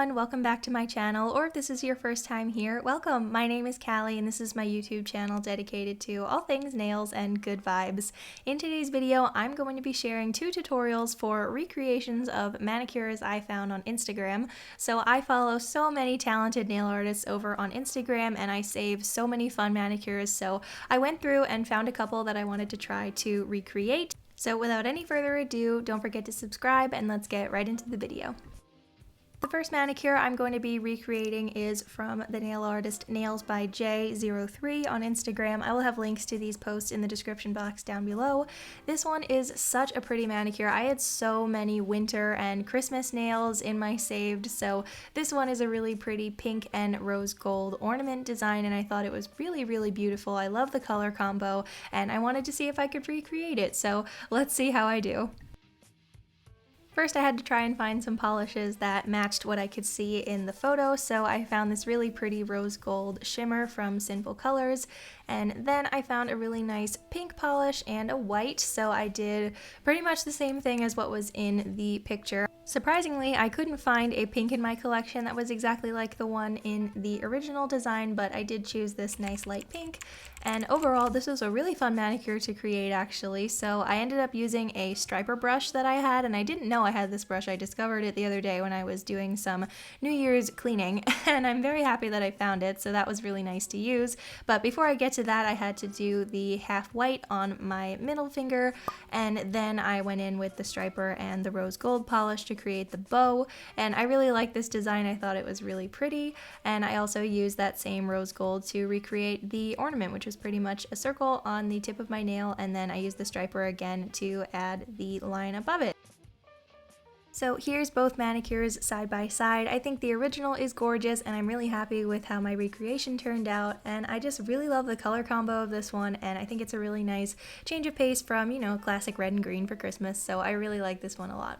everyone, welcome back to my channel, or if this is your first time here, welcome. My name is Callie and this is my YouTube channel dedicated to all things nails and good vibes. In today's video, I'm going to be sharing 2 tutorials for recreations of manicures I found on Instagram. So I follow so many talented nail artists over on Instagram and I save so many fun manicures, so I went through and found a couple that I wanted to try to recreate. So without any further ado, don't forget to subscribe and let's get right into the video. The first manicure I'm going to be recreating is from the nail artist Nails by J03 on Instagram. I will have links to these posts in the description box down below. This one is such a pretty manicure. I had so many winter and Christmas nails in my saved, so this one is a really pretty pink and rose gold ornament design, and I thought it was really beautiful. I love the color combo and I wanted to see if I could recreate it, so let's see how I do. First, I had to try and find some polishes that matched what I could see in the photo, so I found this really pretty rose gold shimmer from Sinful colors, and then I found a really nice pink polish and a white, so I did pretty much the same thing as what was in the picture. Surprisingly, I couldn't find a pink in my collection that was exactly like the one in the original design, but I did choose this nice light pink, and overall this was a really fun manicure to create actually. So I ended up using a striper brush that I had, and I didn't know I had this brush. I discovered it the other day when I was doing some New Year's cleaning and I'm very happy that I found it, so that was really nice to use. But before I get to that, I had to do the half white on my middle finger, and then I went in with the striper and the rose gold polish to create the bow, and I really like this design. I thought it was really pretty, and I also used that same rose gold to recreate the ornament, which was pretty much a circle on the tip of my nail, and then I used the striper again to add the line above it. So here's both manicures side by side. I think the original is gorgeous and I'm really happy with how my recreation turned out, and I just really love the color combo of this one, and I think it's a really nice change of pace from, you know, classic red and green for Christmas, so I really like this one a lot.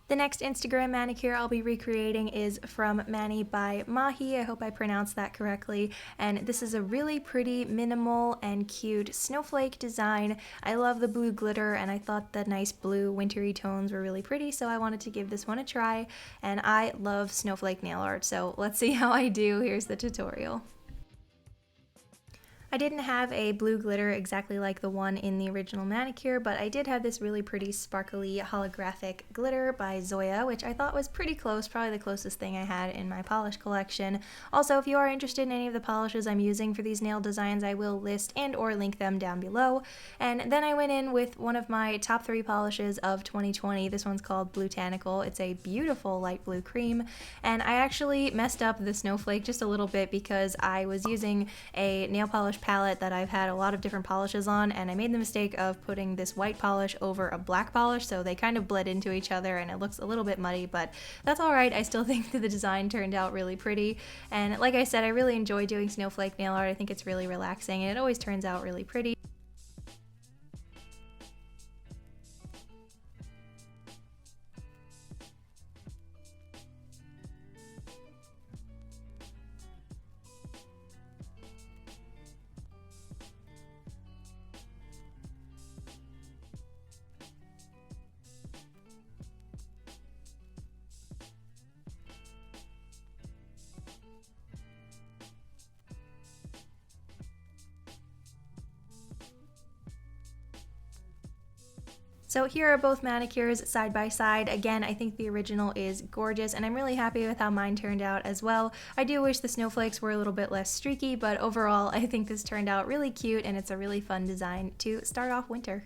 The next Instagram manicure I'll be recreating is from Mani by Mahi. I hope I pronounced that correctly. And this is a really pretty, minimal, and cute snowflake design. I love the blue glitter, and I thought the nice blue wintry tones were really pretty, so I wanted to give this one a try. And I love snowflake nail art, so let's see how I do. Here's the tutorial. I didn't have a blue glitter exactly like the one in the original manicure, but I did have this really pretty sparkly holographic glitter by Zoya, which I thought was pretty close, probably the closest thing I had in my polish collection. Also, if you are interested in any of the polishes I'm using for these nail designs, I will list and or link them down below. And then I went in with one of my top 3 polishes of 2020. This one's called Blutanical. It's a beautiful light blue cream, and I actually messed up the snowflake just a little bit because I was using a nail polish palette that I've had a lot of different polishes on, and I made the mistake of putting this white polish over a black polish, so they kind of bled into each other and it looks a little bit muddy, but that's alright. I still think that the design turned out really pretty, and like I said, I really enjoy doing snowflake nail art. I think it's really relaxing and it always turns out really pretty. So here are both manicures side by side. Again, I think the original is gorgeous and I'm really happy with how mine turned out as well. I do wish the snowflakes were a little bit less streaky, but overall I think this turned out really cute and it's a really fun design to start off winter.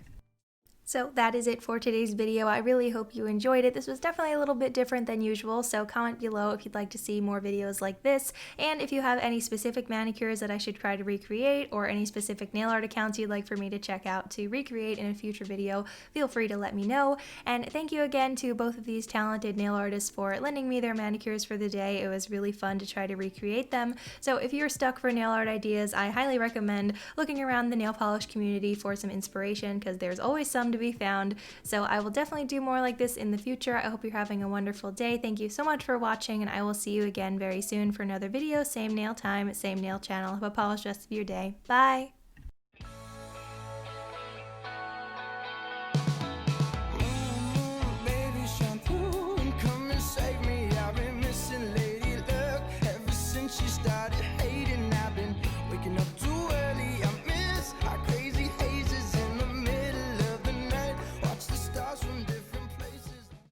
So that is it for today's video. I really hope you enjoyed it. This was definitely a little bit different than usual, so comment below if you'd like to see more videos like this, and if you have any specific manicures that I should try to recreate or any specific nail art accounts you'd like for me to check out to recreate in a future video, feel free to let me know. And thank you again to both of these talented nail artists for lending me their manicures for the day. It was really fun to try to recreate them. So if you're stuck for nail art ideas, I highly recommend looking around the nail polish community for some inspiration, because there's always some to be found. So I will definitely do more like this in the future. I hope you're having a wonderful day. Thank you so much for watching, and I will see you again very soon for another video. Same nail time, same nail channel. Have a polished rest of your day. Bye!